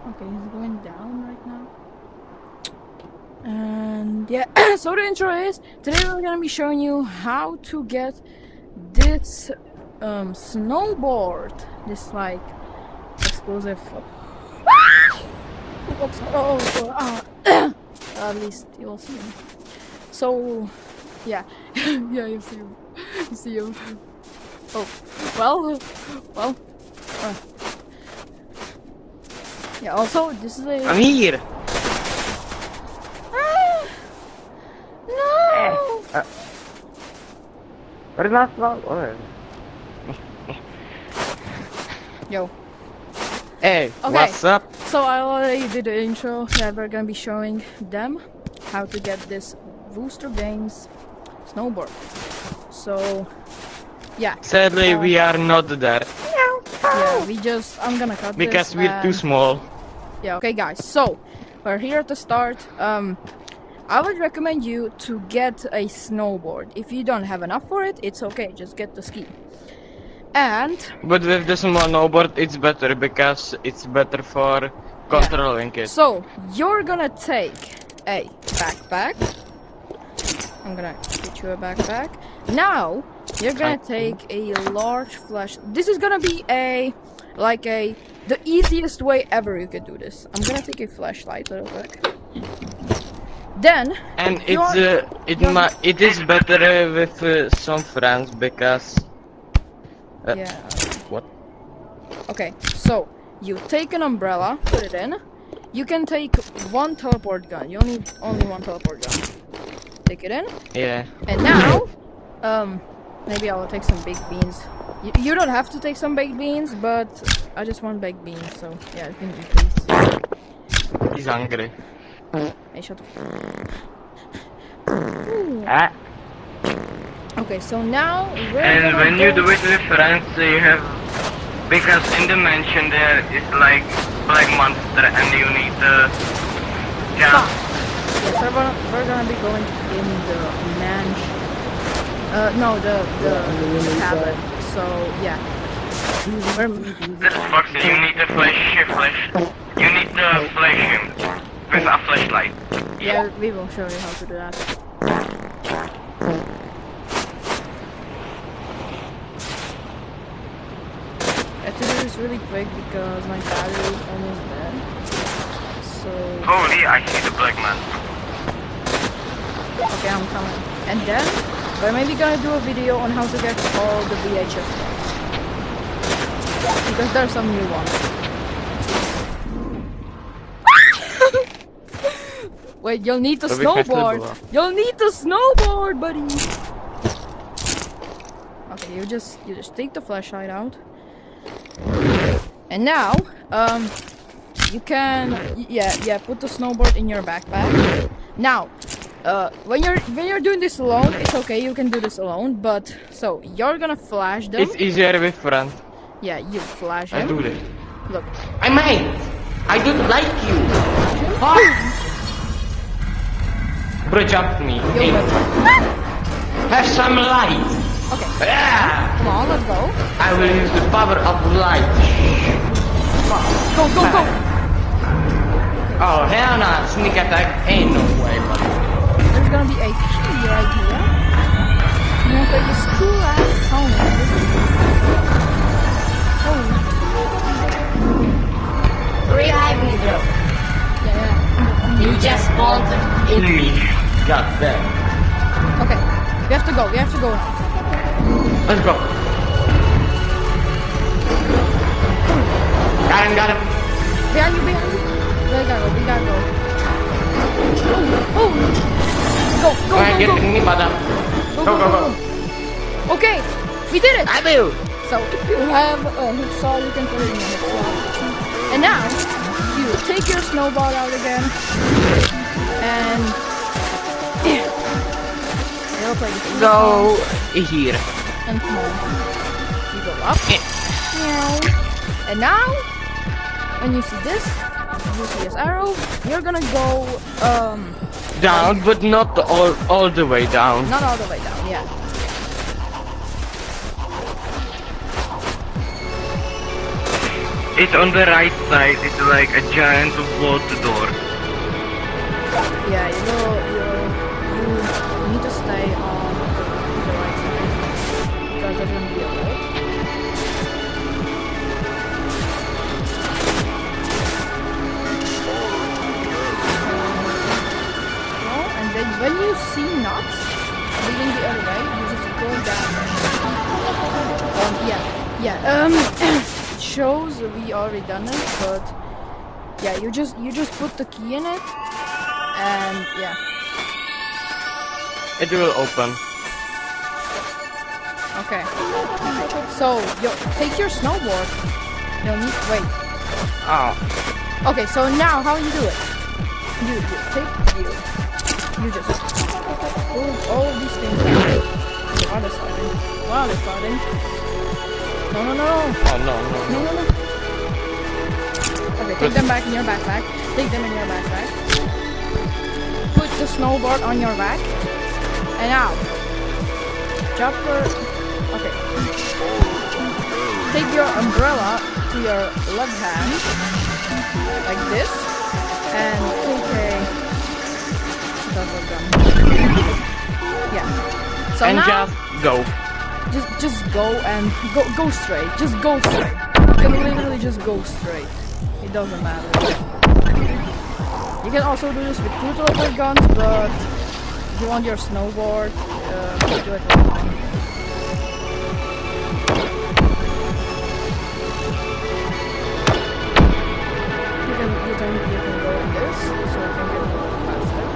Okay, he's going down right now. And yeah, so the intro is, today we're gonna be showing you how to get this snowboard. This like explosive. At least you will see him. So yeah, yeah, you see him. You see him. Oh, well. Yeah. Also, this is a. I'm here. No. What is that about? Yo. Hey, Okay. what's up? So I already did the intro. Yeah, we're gonna be showing them how to get this Booster Games snowboard. So yeah. Sadly, we are not there. Yeah, I'm gonna cut Because this. we're too small. Yeah, okay guys, so we're here to start. I would recommend you to get a snowboard. If you don't have enough for it, it's okay, just get the ski. And But with the small snowboard, it's better because it's better for controlling it. so you're gonna take a backpack. I'm gonna get you a backpack. Now you're gonna take a large flash. This is gonna be the easiest way ever you could do this. I'm gonna take a flashlight real quick. Then And it is better with some friends because. yeah. What? Okay, so you take an umbrella, put it in. You can take one teleport gun. You only one teleport gun. Take it in. Yeah. And now, maybe I will take some baked beans. You don't have to take some baked beans, but I just want baked beans, so yeah, you can eat these. He's hungry. Hey, shut the Ah. Okay, so now we're And gonna when you go- do it with friends, you have, because in the mansion there is like black monster and you need to jump. Yes, we're gonna be going in the mansion. No, the cabin. So yeah. This Foxy, you need to flash. You need to flash him with a flashlight. Yeah, we will show you how to do that. I have to do this really quick because my battery is almost dead. So Holy, I see the black man. okay, I'm coming. And then we're maybe gonna do a video on how to get all the VHS ones. Because there's some new ones. Wait, you'll need to So we have to snowboard. go up. You'll need to snowboard, buddy. Okay, you just take the flashlight out. And now, you can put the snowboard in your backpack. Now, when you're doing this alone, it's okay. You can do this alone. But so you're gonna flash them. It's easier with friends. Yeah, you flash I them. do this. Look. I might. I don't like you. Bro, jump me. Yo, look. Have some light. Okay. Ah! Come on, let's go. I will use the power of light. Go, go, go. Oh, hell no. Sneak attack ain't no way, buddy. There's gonna be a key right here. You want to take this cool ass sound. Oh. Revive me, bro. Yeah. You just spawned in me. God damn. Okay. We have to go. Now. Let's go. Got him. Behind you. We gotta go. Oh. Go. Get me, madam. Go. Okay. We did it. I will. So if you have a hip saw, you can put it in your hip saw. And now, you take your snowball out again. And it'll play this Go here. and come on. You go up. And now, when you see this, you see this arrow, you're gonna go Down, but not all the way down. not all the way down, yeah. It's on the right side. It's like a giant water door. Yeah, you need to stay on the right side because there's gonna be a hole. And then when you see nuts leading the other way, you just go down there. It shows we already done it, but yeah, you just put the key in it, and yeah. It will open. Okay. So take your snowboard. Wait. Oh. Okay, so now how you do it? You just pull all these things down. While they're starting. No. Oh no. No. Okay, take them back in your backpack. Take them in your backpack. Put the snowboard on your back. And now, drop your. Okay. Take your umbrella to your left hand, like this, and take a double gun. Yeah. So And now, just go. just go and go straight. Just go straight. You can literally just go straight. It doesn't matter. You can also do this with two total guns, but if you want your snowboard, do it with one. You can go in this, so you can get a little faster.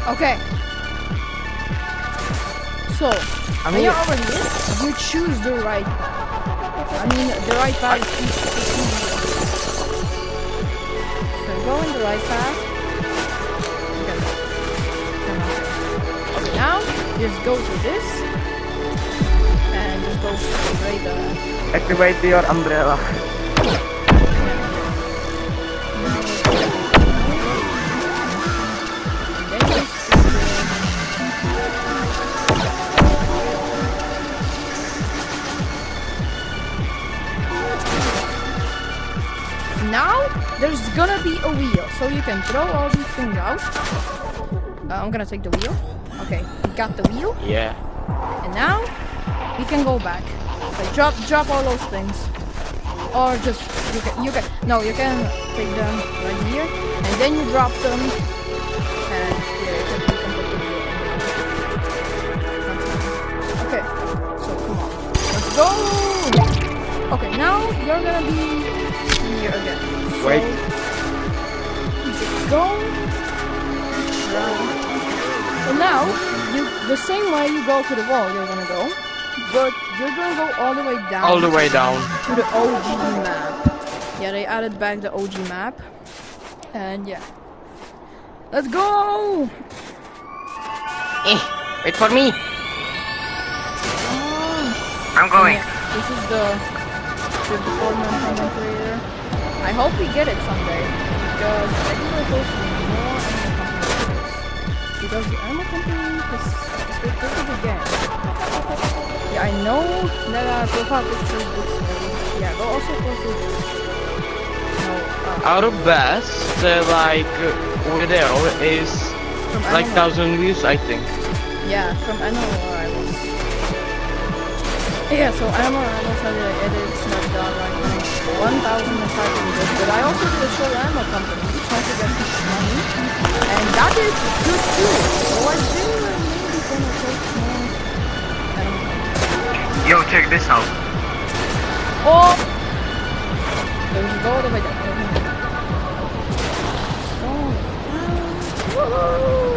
Okay. So, when you're over here, you choose the right path. I mean, the right path is easier. So go in the right path. Okay, now, just go to this. And just go straight ahead. Activate your umbrella. Now there's gonna be a wheel, so you can throw all these things out. I'm gonna take the wheel. Okay, we got the wheel. Yeah. And now we can go back. Okay, drop all those things, or just you can take them right here, and then you drop them, and yeah, you can put the wheel in. Okay, so come on, let's go. Okay, now you're gonna be here again. So, Wait. just go around. And now, the same way you go to the wall, you're gonna go, but you're gonna go all the way down. All the way down. To the OG map. Yeah, they added back the OG map. And yeah. Let's go! Wait for me. Oh. I'm going. Yeah, this is the department content creator. I hope we get it someday, because I think we're supposed to do more animal company. Because the animal company is pretty good game. Yeah, I know there are profile pictures, books, and yeah, but also post it. Our best, like over there, is like 1,000 views, I think. Yeah, from Animal Rivals. Yeah, so Animal Rivals had it is like done right now. 1,500. But I also did a show Animal Company, trying to get some money, and that is good too. So I think we're maybe gonna post more Animal Company. Yo, check this out. Oh! There's go all the way down. Let's go. Woohoo!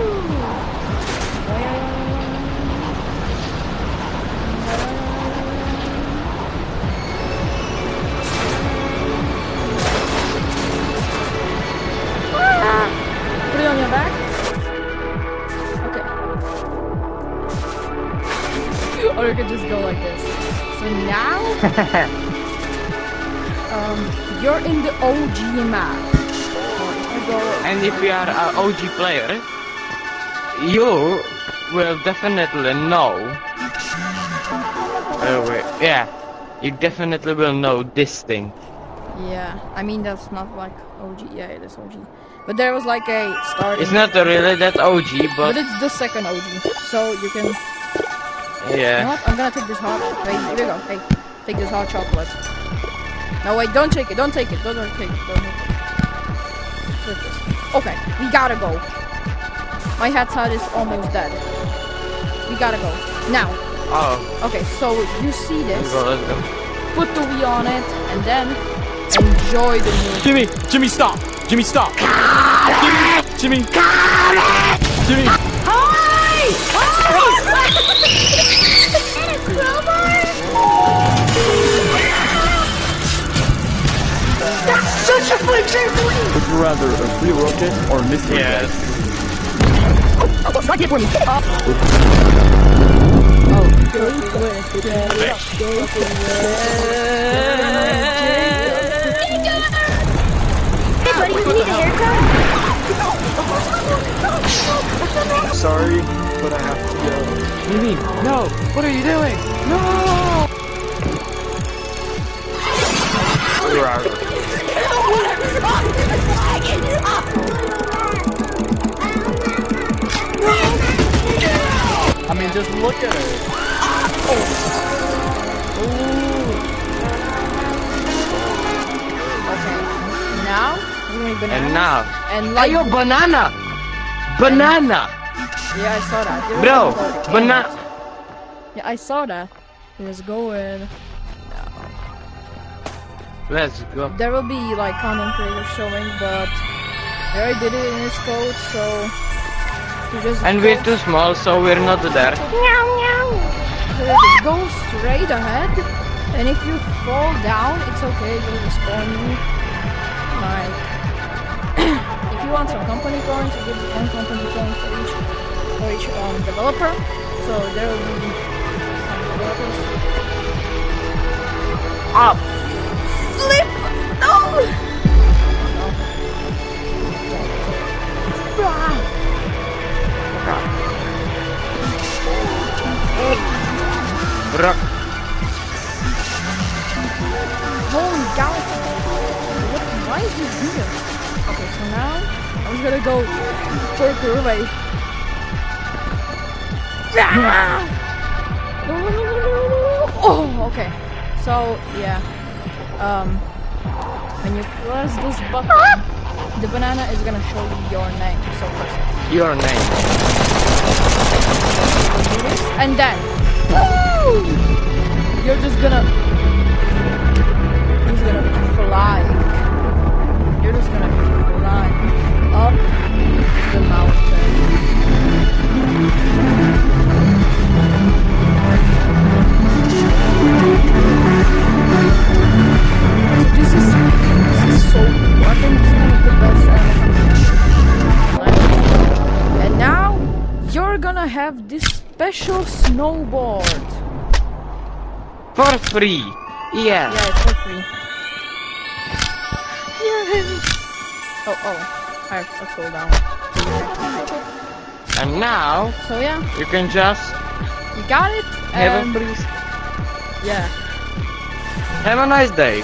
Or you could just go like this. So now, you're in the OG map. You go, And if you are an OG player, you will definitely know. Yeah, you definitely will know this thing. yeah, I mean that's not like OG. Yeah, it is OG. But there was like a starting. It's not really that OG, But but it's the second OG. So you can. You know yeah. what? I'm gonna take this hot. Wait, here we go. Hey, take this hot chocolate. No, wait, don't take it. Don't take it. Don't take it. Don't take it. Take this. Okay, we gotta go. My headset is almost dead. We gotta go now. Oh, Okay, so you see this. let's go. Put the Wii on it, and then enjoy the movie. Jimmy, stop! Jimmy, stop! Jimmy! Jimmy! Such a fun trampoline! Would you rather a free rocket or a mystery Yes. Hey buddy, you need a haircut? I'm sorry, but I have to go. Jimmy, no! What are you doing? No! I mean, just look at her. Okay, now we're gonna be bananas. And now, And like, ayo, banana! Banana! yeah, I saw that. It was Bro, gonna go- banana! Yeah, I saw that. It was going. Let's go. There will be like content creators showing, but they already did it in his code, so you just And go, we're too small, so we're not there. so you just go straight ahead, and if you fall down, it's okay. It will respawn you. Like, if you want some company coins, you give one company coin for each developer. So there will be some developers. Up! Flip! No! Ah. Rock. Holy galaxy! Why is this here? Okay, so now I'm just gonna go further away. Ah! Oh, okay. So yeah, when you press this button, the banana is gonna show you your name. So press it. Your name. Do this, and then boom! You're just gonna be flying. You're just gonna be flying up the mountain. This is so cool. I think it's one of the best animations. And now you're gonna have this special snowboard. For free. Yeah. Yeah, it's for free. Yay! Oh, I have to slow down. And now, So yeah, you can just you got it. have a And breeze. yeah. Have a nice day.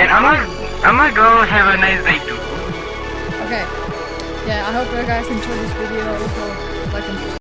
And I'm gonna go have a nice day too. Okay. Yeah, I hope you guys enjoyed this video. So, like and subscribe.